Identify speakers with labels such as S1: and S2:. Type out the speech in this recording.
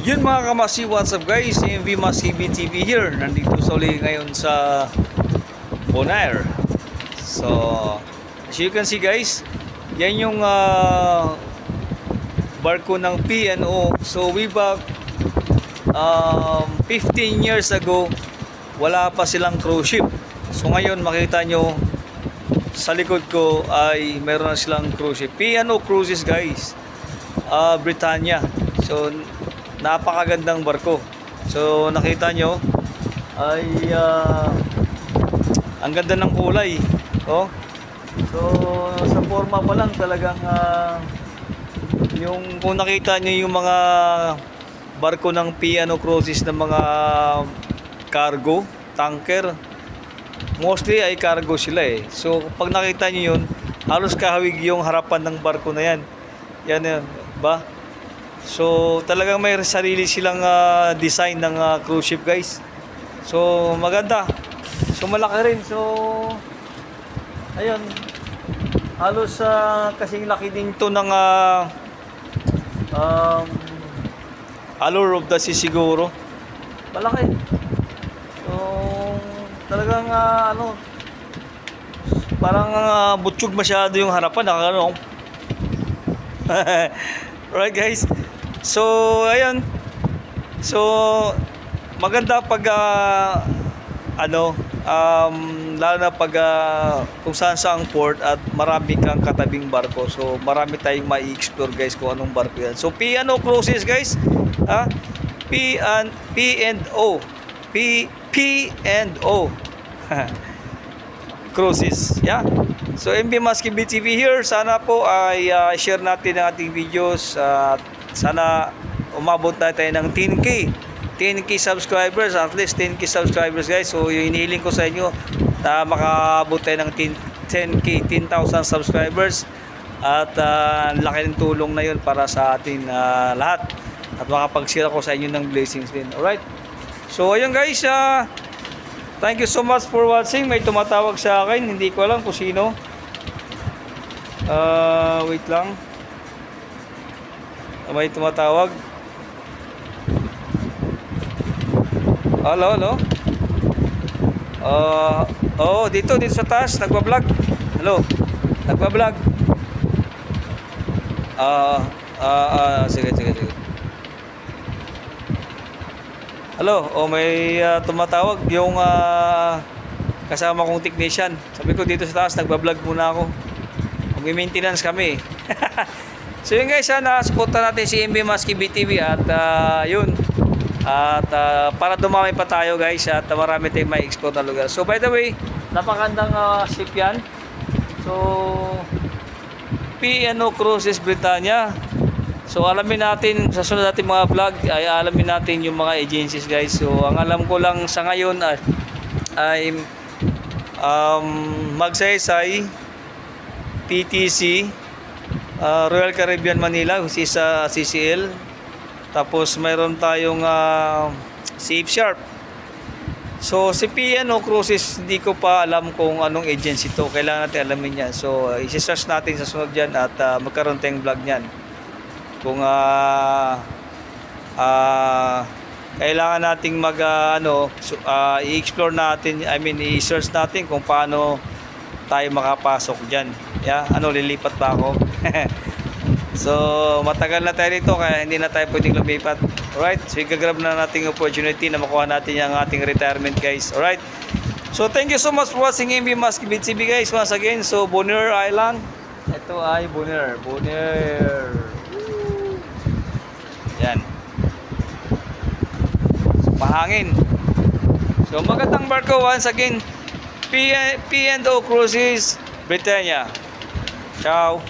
S1: Yun mga kamasi, what's up guys? MV Masibi TV here. Nandito sa uli ngayon sa Bonaire. So, as you can see guys, yan yung barko ng P&O. So, way back 15 years ago, wala pa silang cruise ship. So, ngayon makita nyo sa likod ko ay meron na silang cruise ship. P&O Cruises guys, Britannia. So, napakagandang barko. So nakita nyo ay ang ganda ng kulay. Oh. So sa forma pa lang talagang yung kung nakita nyo yung mga barko ng P&O Cruises ng mga cargo, tanker, mostly ay cargo sila eh. So pag nakita nyo yun, halos kahawig yung harapan ng barko na yan. Yan ba? So talagang may sarili silang design ng cruise ship guys. So maganda. So malaki rin. So ayun. Halos kasing laki din to ng Allure of the Sea siguro. Malaki. So talagang parang butsyog masyado yung harapan, nakakano. Right guys. So ayun. So maganda pag lalo na pag kung saan ang port at marami kang katabing barko. So marami tayong mai-explore guys kung anong barko yan. So P&O Cruises guys, P&O Cruises, yeah. So MV Masibi TV here. Sana po ay share natin ang ating videos. Sana umabot na tayo ng 10K subscribers, at least 10K subscribers guys. So yung inihiling ko sa inyo na makaabot tayo ng 10,000 subscribers. At laki ng tulong na yun para sa atin lahat. At makapag-share ko sa inyo ng blessings din. Alright. So ayun guys, thank you so much for watching. May tumatawag sa akin, hindi ko alam kung sino. Wait lang. May tumatawag. Hello. Dito sa taas, nagba-vlog. Hello. Nagba-vlog. Sige. Hello. May tumatawag yung kasama kong technician. Sabi ko dito sa taas, nagba-vlog muna ako. Mag-maintenance kami. So yun guys, na-supportan natin si MV Masibi TV at yun. At para dumami pa tayo guys at marami tayong may explore na lugar. So by the way, napakandang ship yan. So P&O Cruises Britannia. So alamin natin sa sunod natin mga vlog, ay alamin natin yung mga agencies guys. So ang alam ko lang sa ngayon ay Magsaysay, PTC, Royal Caribbean Manila, which is CCL. Tapos mayroon tayong Safe Sharp. So si P&O Cruises, hindi ko pa alam kung anong agency to. Kailangan natin alamin yan. So isi-search natin sa sunod dyan at magkaroon tayong vlog nyan. Kung kailangan nating i-explore natin, i-search natin kung paano tayo makapasok dyan. Yeah? Lilipat ba ako? So matagal na tayo dito kaya hindi na tayo pwedeng lumipat. Alright, so i-grab na natin yung opportunity na makuha natin yung ating retirement guys. Alright, so thank you so much for watching MV Masibi TV guys once again. So Bonaire Island, ito ay Bonaire. Yan, mahangin. So magandang barko once again, P&O Cruises Britannia. Ciao.